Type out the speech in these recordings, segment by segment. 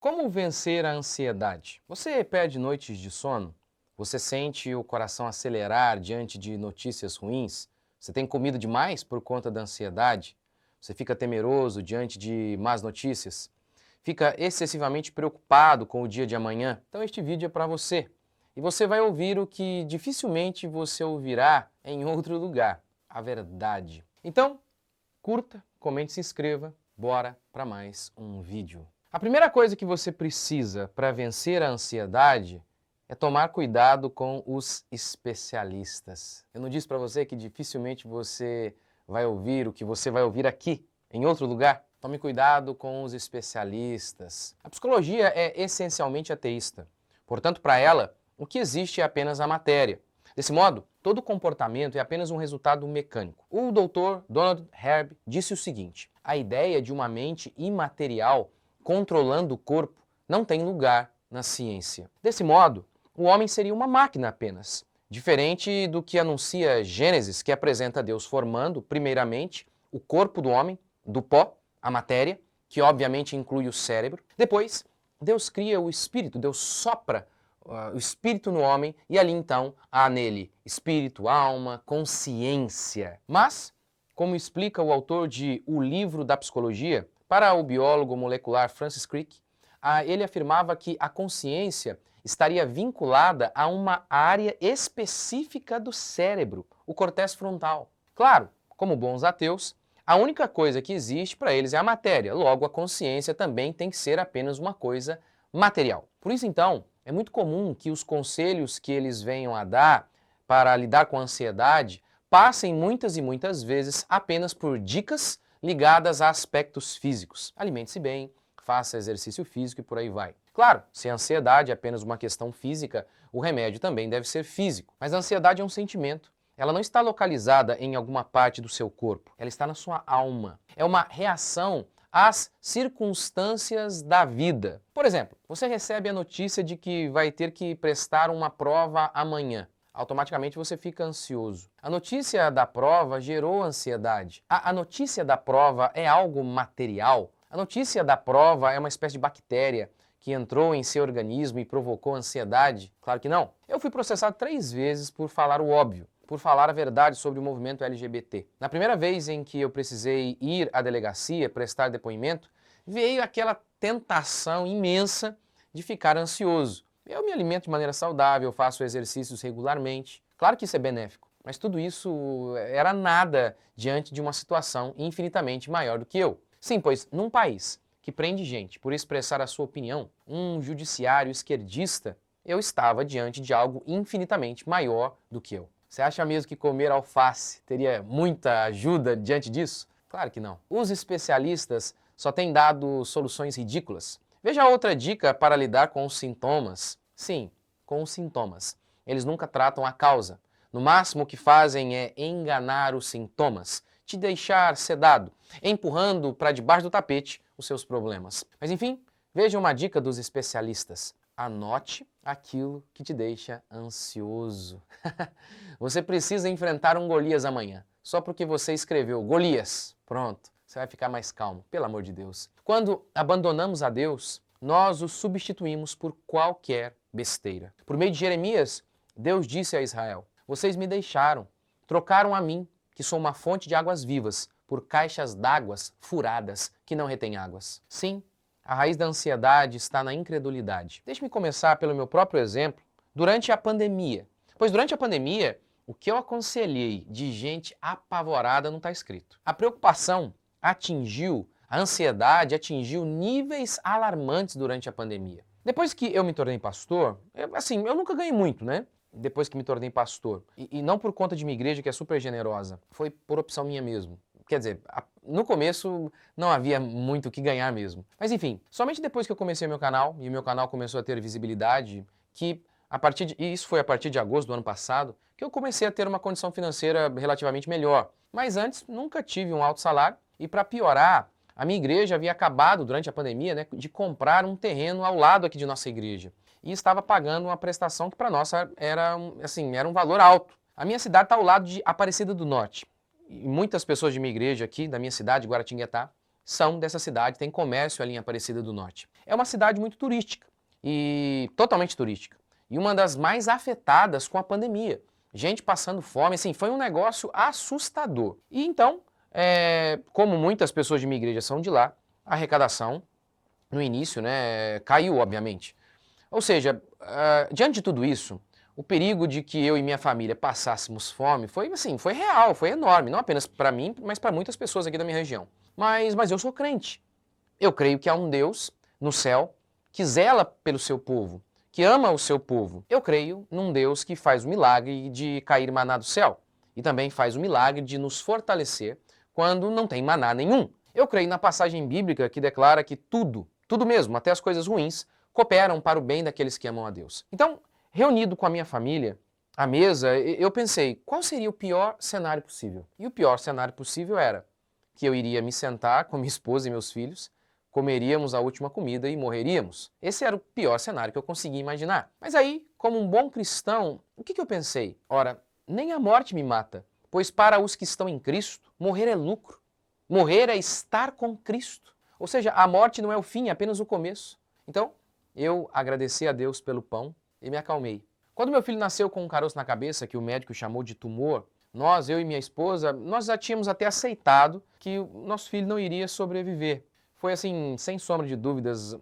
Como vencer a ansiedade? Você perde noites de sono? Você sente o coração acelerar diante de notícias ruins? Você tem comido demais por conta da ansiedade? Você fica temeroso diante de más notícias? Fica excessivamente preocupado com o dia de amanhã? Então este vídeo é para você. E você vai ouvir o que dificilmente você ouvirá em outro lugar, a verdade. Então, curta, comente, se inscreva. Bora para mais um vídeo. A primeira coisa que você precisa para vencer a ansiedade é tomar cuidado com os especialistas. Eu não disse para você que dificilmente você vai ouvir o que você vai ouvir aqui, em outro lugar? Tome cuidado com os especialistas. A psicologia é essencialmente ateísta. Portanto, para ela, o que existe é apenas a matéria. Desse modo, todo comportamento é apenas um resultado mecânico. O Dr. Donald Herb disse o seguinte: a ideia de uma mente imaterial controlando o corpo não tem lugar na ciência. Desse modo, o homem seria uma máquina apenas, diferente do que anuncia Gênesis, que apresenta Deus formando, primeiramente, o corpo do homem, do pó, a matéria, que obviamente inclui o cérebro. Depois, Deus cria o espírito, Deus sopra o espírito no homem e ali então há nele espírito, alma, consciência. Mas, como explica o autor de O Livro da Psicologia, para o biólogo molecular Francis Crick, ele afirmava que a consciência estaria vinculada a uma área específica do cérebro, o córtex frontal. Claro, como bons ateus, a única coisa que existe para eles é a matéria, logo a consciência também tem que ser apenas uma coisa material. Por isso então, é muito comum que os conselhos que eles venham a dar para lidar com a ansiedade passem muitas e muitas vezes apenas por dicas ligadas a aspectos físicos. Alimente-se bem, faça exercício físico e por aí vai. Claro, se a ansiedade é apenas uma questão física, o remédio também deve ser físico. Mas a ansiedade é um sentimento. Ela não está localizada em alguma parte do seu corpo, ela está na sua alma. É uma reação às circunstâncias da vida. Por exemplo, você recebe a notícia de que vai ter que prestar uma prova amanhã. Automaticamente você fica ansioso. A notícia da prova gerou ansiedade. A notícia da prova é algo material? A notícia da prova é uma espécie de bactéria que entrou em seu organismo e provocou ansiedade? Claro que não. Eu fui processado 3 vezes por falar o óbvio, por falar a verdade sobre o movimento LGBT. Na primeira vez em que eu precisei ir à delegacia prestar depoimento, veio aquela tentação imensa de ficar ansioso. Eu me alimento de maneira saudável, faço exercícios regularmente. Claro que isso é benéfico, mas tudo isso era nada diante de uma situação infinitamente maior do que eu. Sim, pois num país que prende gente por expressar a sua opinião, um judiciário esquerdista, eu estava diante de algo infinitamente maior do que eu. Você acha mesmo que comer alface teria muita ajuda diante disso? Claro que não. Os especialistas só têm dado soluções ridículas. Veja outra dica para lidar com os sintomas. Sim, com os sintomas. Eles nunca tratam a causa. No máximo o que fazem é enganar os sintomas, te deixar sedado, empurrando para debaixo do tapete os seus problemas. Mas enfim, veja uma dica dos especialistas. Anote aquilo que te deixa ansioso. Você precisa enfrentar um Golias amanhã, só porque você escreveu Golias. Pronto, você vai ficar mais calmo, pelo amor de Deus. Quando abandonamos a Deus, nós o substituímos por qualquer besteira. Por meio de Jeremias, Deus disse a Israel: vocês me deixaram, trocaram a mim, que sou uma fonte de águas vivas, por caixas d'águas furadas que não retêm águas. Sim, a raiz da ansiedade está na incredulidade. Deixe-me começar pelo meu próprio exemplo durante a pandemia. Pois durante a pandemia, o que eu aconselhei de gente apavorada não está escrito. A preocupação a ansiedade atingiu níveis alarmantes durante a pandemia. Depois que eu me tornei pastor, eu nunca ganhei muito, né? Depois que me tornei pastor. E não por conta de minha igreja, que é super generosa. Foi por opção minha mesmo. Quer dizer, no começo não havia muito o que ganhar mesmo. Mas enfim, somente depois que eu comecei meu canal, e o meu canal começou a ter visibilidade, e isso foi a partir de agosto do ano passado, que eu comecei a ter uma condição financeira relativamente melhor. Mas antes, nunca tive um alto salário, e para piorar, a minha igreja havia acabado, durante a pandemia, né, de comprar um terreno ao lado aqui de nossa igreja. E estava pagando uma prestação que para nós era um valor alto. A minha cidade está ao lado de Aparecida do Norte. E muitas pessoas de minha igreja aqui, da minha cidade, Guaratinguetá, são dessa cidade, tem comércio ali em Aparecida do Norte. é uma cidade muito turística, e totalmente turística, e uma das mais afetadas com a pandemia. Gente passando fome, assim, foi um negócio assustador. E então, como muitas pessoas de minha igreja são de lá, a arrecadação, no início, né, caiu, obviamente. Ou seja, diante de tudo isso, o perigo de que eu e minha família passássemos fome foi, assim, foi real, foi enorme, não apenas para mim, mas para muitas pessoas aqui da minha região. Mas eu sou crente. Eu creio que há um Deus no céu que zela pelo seu povo, que ama o seu povo. Eu creio num Deus que faz o milagre de cair maná do céu e também faz o milagre de nos fortalecer quando não tem maná nenhum. Eu creio na passagem bíblica que declara que tudo mesmo, até as coisas ruins, cooperam para o bem daqueles que amam a Deus. Então, reunido com a minha família, à mesa, eu pensei, qual seria o pior cenário possível? E o pior cenário possível era que eu iria me sentar com minha esposa e meus filhos, comeríamos a última comida e morreríamos. Esse era o pior cenário que eu conseguia imaginar. Mas aí, como um bom cristão, o que eu pensei? Ora, nem a morte me mata, pois para os que estão em Cristo, morrer é lucro. Morrer é estar com Cristo. Ou seja, a morte não é o fim, é apenas o começo. Então, eu agradeci a Deus pelo pão e me acalmei. Quando meu filho nasceu com um caroço na cabeça, que o médico chamou de tumor, eu e minha esposa, nós já tínhamos até aceitado que o nosso filho não iria sobreviver. Foi assim, sem sombra de dúvidas,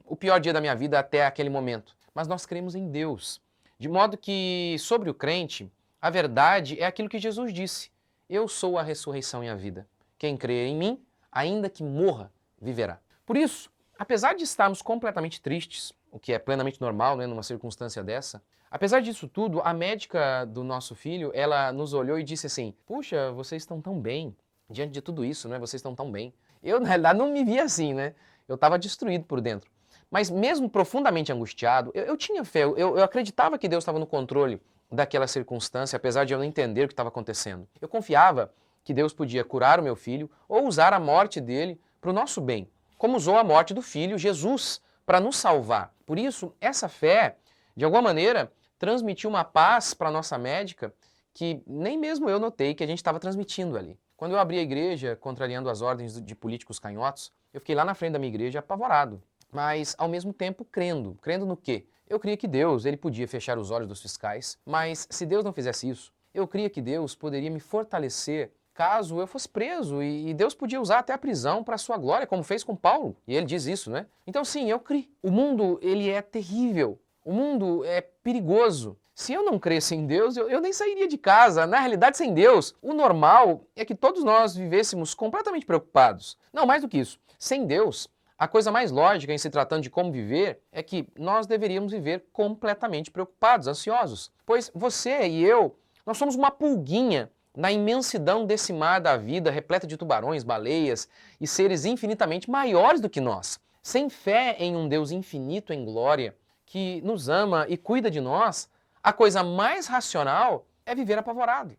o pior dia da minha vida até aquele momento. Mas nós cremos em Deus. De modo que, sobre o crente, a verdade é aquilo que Jesus disse. Eu sou a ressurreição e a vida. Quem crer em mim, ainda que morra, viverá. Por isso, apesar de estarmos completamente tristes, o que é plenamente normal, né, numa circunstância dessa, apesar disso tudo, a médica do nosso filho, ela nos olhou e disse assim, puxa, vocês estão tão bem, diante de tudo isso, né, vocês estão tão bem. Eu, na realidade, não me via assim, né, eu estava destruído por dentro. Mas mesmo profundamente angustiado, eu tinha fé, eu acreditava que Deus estava no controle daquela circunstância, apesar de eu não entender o que estava acontecendo. Eu confiava que Deus podia curar o meu filho ou usar a morte dele para o nosso bem, como usou a morte do filho, Jesus, para nos salvar. Por isso, essa fé, de alguma maneira, transmitiu uma paz para a nossa médica que nem mesmo eu notei que a gente estava transmitindo ali. Quando eu abri a igreja, contrariando as ordens de políticos canhotos, eu fiquei lá na frente da minha igreja apavorado, mas ao mesmo tempo crendo. Crendo no quê? Eu cria que Deus, ele podia fechar os olhos dos fiscais, mas se Deus não fizesse isso, eu cria que Deus poderia me fortalecer caso eu fosse preso e Deus podia usar até a prisão para a sua glória, como fez com Paulo, e ele diz isso, né? Então sim, eu criei. O mundo, ele é terrível, o mundo é perigoso. Se eu não cresce em Deus, eu nem sairia de casa. Na realidade, sem Deus, o normal é que todos nós vivêssemos completamente preocupados. Não, mais do que isso, sem Deus, a coisa mais lógica em se tratando de como viver é que nós deveríamos viver completamente preocupados, ansiosos. Pois você e eu, nós somos uma pulguinha na imensidão desse mar da vida, repleta de tubarões, baleias e seres infinitamente maiores do que nós. Sem fé em um Deus infinito em glória, que nos ama e cuida de nós, a coisa mais racional é viver apavorado.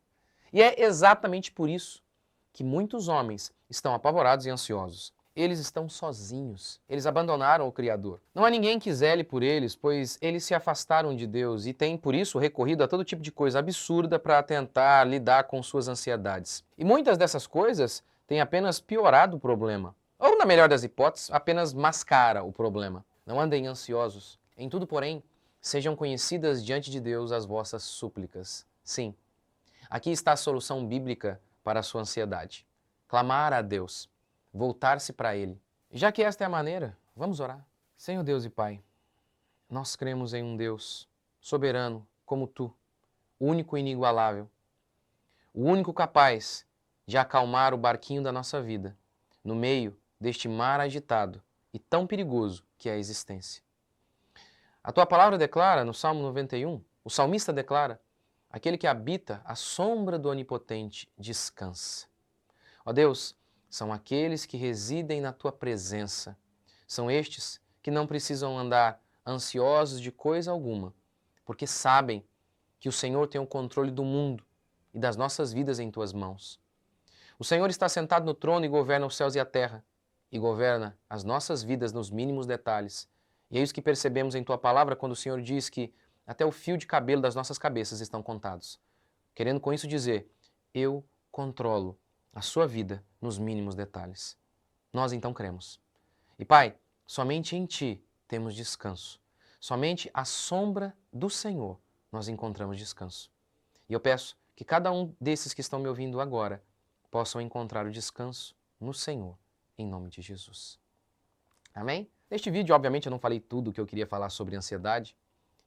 E é exatamente por isso que muitos homens estão apavorados e ansiosos. Eles estão sozinhos, eles abandonaram o Criador. Não há ninguém que zele por eles, pois eles se afastaram de Deus e têm, por isso, recorrido a todo tipo de coisa absurda para tentar lidar com suas ansiedades. E muitas dessas coisas têm apenas piorado o problema. Ou, na melhor das hipóteses, apenas mascara o problema. Não andem ansiosos. Em tudo, porém, sejam conhecidas diante de Deus as vossas súplicas. Sim, aqui está a solução bíblica para a sua ansiedade. Clamar a Deus. Voltar-se para Ele. Já que esta é a maneira, vamos orar. Senhor Deus e Pai, nós cremos em um Deus soberano como Tu, único e inigualável, o único capaz de acalmar o barquinho da nossa vida no meio deste mar agitado e tão perigoso que é a existência. A Tua palavra declara no Salmo 91, o salmista declara, aquele que habita à sombra do Onipotente descansa. Ó Deus, são aqueles que residem na Tua presença. São estes que não precisam andar ansiosos de coisa alguma, porque sabem que o Senhor tem o controle do mundo e das nossas vidas em Tuas mãos. O Senhor está sentado no trono e governa os céus e a terra, e governa as nossas vidas nos mínimos detalhes. E é isso que percebemos em Tua palavra quando o Senhor diz que até o fio de cabelo das nossas cabeças estão contados. Querendo com isso dizer, eu controlo a sua vida nos mínimos detalhes. Nós então cremos. E Pai, somente em Ti temos descanso. Somente à sombra do Senhor nós encontramos descanso. E eu peço que cada um desses que estão me ouvindo agora possam encontrar o descanso no Senhor, em nome de Jesus. Amém? Neste vídeo, obviamente, eu não falei tudo o que eu queria falar sobre ansiedade.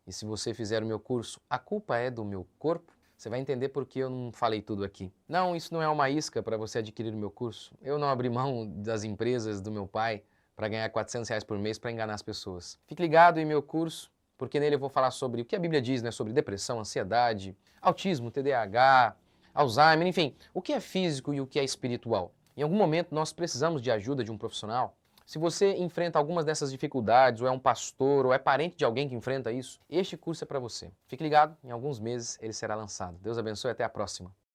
E se você fizer o meu curso, A Culpa é do Meu Corpo, você vai entender por que eu não falei tudo aqui. Não, isso não é uma isca para você adquirir o meu curso. Eu não abri mão das empresas do meu pai para ganhar R$ 400 por mês para enganar as pessoas. Fique ligado em meu curso, porque nele eu vou falar sobre o que a Bíblia diz, né, sobre depressão, ansiedade, autismo, TDAH, Alzheimer, enfim, o que é físico e o que é espiritual. Em algum momento nós precisamos de ajuda de um profissional. Se você enfrenta algumas dessas dificuldades, ou é um pastor, ou é parente de alguém que enfrenta isso, este curso é para você. Fique ligado, em alguns meses ele será lançado. Deus abençoe e até a próxima.